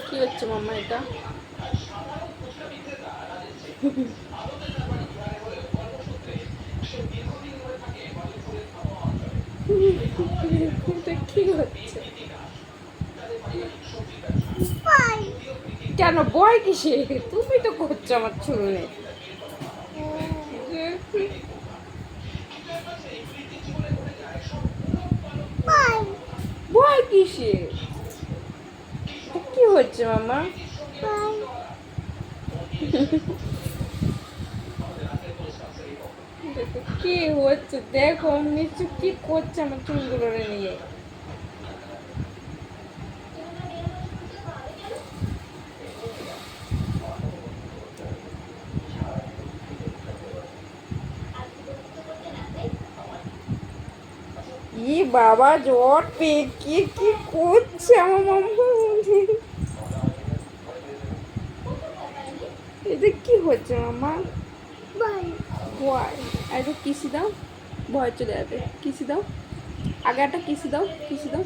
কি হচ্ছে মাম্মা এটা? এটা কি হচ্ছে? কেন বয় কিসে? তুমি তো করছো আমার চুলে। বয় কিসে? কি হচ্ছে মামা? দেখো কি হচ্ছে, দেখো নিশ্চয় কি করছে আমার চুলগুলো নিয়ে। ই বাবা জ্বর পেয়ে কি কি করছে আমার মাম্মা? এটা কি হচ্ছে মাম্মা? ভয় একটু কিসি দাও, ভয় চলে যাবে। কিসি দাও, আগে একটা কিসি দাও, কিসি দাও।